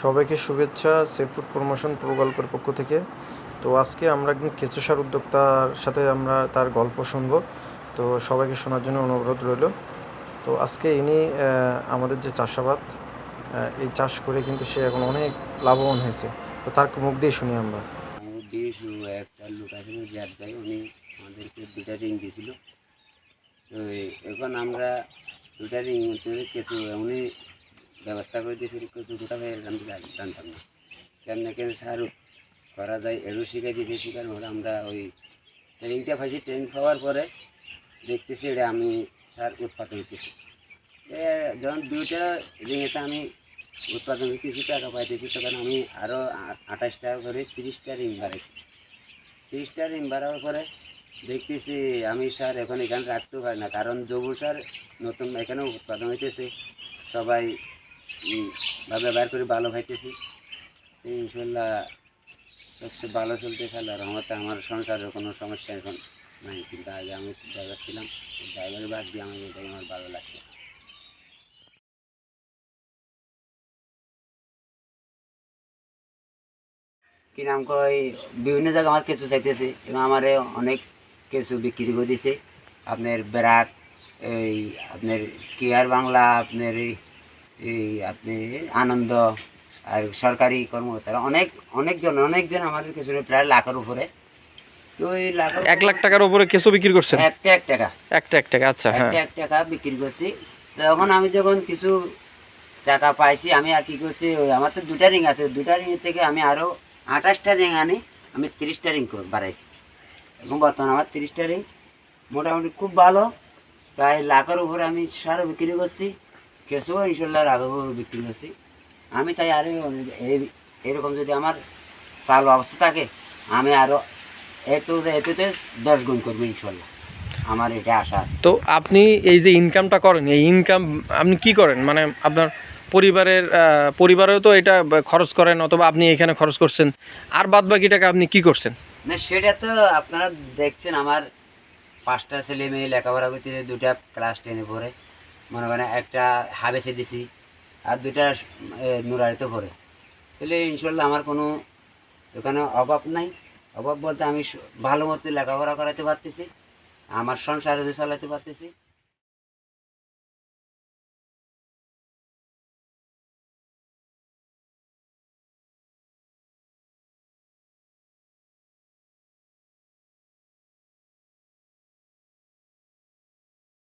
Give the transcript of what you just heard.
সবাইকে শুভেচ্ছা safe food promotion প্রকল্পের পক্ষ থেকে। তো আজকে আমরা একজন কেঁচো সার উদ্যোক্তার সাথে আমরা তার গল্প শুনবো। তো সবাইকে শোনার জন্য অনুরোধ রইল। তো আজকে ইনি আমাদের যে চাষাবাদ এই চাষ করে কিন্তু সে এখন অনেক লাভবান হয়েছে। তো তার মুখ দিয়ে শুনি আমরা। আমাদের দেশ একটা লোক আছে জাত ভাই, উনি আমাদেরকে দুটা রিং দিয়েছিল। তো এখন আমরা দুটা রিং কিছু উনি ব্যবস্থা করে দিয়েছিল, কিছু দুটা ভাই আমি জানতাম না কেমন কেন সার করা যায় এরও শিখাই দিয়েছে। শিখার পরে আমরা ওই ট্রেনিংটা পাইছি। ট্রেনিং পাওয়ার পরে দেখতেছি এটা আমি সার উৎপাদন করতেছি। যখন দুইটা রিংয়েতে আমি উৎপাদন কিছু টাকা পাইতেছি, তখন আমি আরও 28 টাকা করে 30টা রিং বাড়াইছি। 30টা রিং বাড়ার পরে দেখতেছি আমি সার এখন এখানে রাখতেও পারি না, কারণ জৈব সার নতুন এখানেও উৎপাদন হইতেছে, সবাই ব্যবহার করে ভালো পাইতেছি। ইনশাল্লাহ সবচেয়ে ভালো চলতেছে। আল্লাহর রহমতে আমার সংসারের কোনো সমস্যা এখন নাই। কিন্তু আগে আমি ড্রাইভার ছিলাম, ড্রাইভারের বাদ দিয়ে আমি এটাই আমার ভালো লাগতেছে। কি নাম কয়, বিভিন্ন জায়গায় আমার কেঁচু চাইতেছে এবং আমার অনেক কেঁচু বিক্রি করে দিছে। আপনার ব্রাক, এই আপনার কেয়ার বাংলা, আপনার এই আপনি আনন্দ, আর সরকারি কর্মকর্তারা অনেকজন আমাদের কেঁচু প্রায় লাখের উপরে। তো এই লাখ 1 লাখ টাকার উপরে কেঁচো বিক্রি করছেন? একটা এক টাকা, এক টাকা। আচ্ছা, হ্যাঁ, এক টাকা বিক্রি করছি। তখন আমি যখন কিছু টাকা পাইছি, আমি আর কি করছি, ওই আমার তো দুটা রিং আছে, দুটা রিং থেকে আমি আরও 28টা রিং আনি, আমি 30টা রিং বাড়াইছি। এবং বর্তমানে আমার 30টা রিং মোটামুটি খুব ভালো। প্রায় লাখের উপরে আমি সারও বিক্রি করছি, কেঁচুও ইনশাল্লাহ লাখের উপরে বিক্রি করছি। আমি চাই আরও এরকম যদি আমার চালু অবস্থা থাকে, আমি আরও এততে 10 গুণ করবো ইনশাল্লাহ, আমার এটা আশা আছে। তো আপনি এই যে ইনকামটা করেন, এই ইনকাম আপনি কি করেন? মানে আপনার পরিবারেও তো এটা খরচ করেন, অথবা আপনি এখানে খরচ করছেন, আর বাদ বাকি টাকা আপনি কি করছেন? না, সেটা তো আপনারা দেখছেন, আমার 5টা ছেলে মেয়ে লেখাপড়া করতে, 2টা ক্লাস 10-এ পড়ে, মনে করেন একটা হাবেসে দিছি, আর 2টা নুরারিতে পড়ে। তাহলে ইনশাল্লাহ আমার কোনো এখানে অভাব নাই। অভাব বলতে আমি ভালো মতো লেখাপড়া করাতে পারতেছি, আমার সংসারে চালাতে পারতেছি।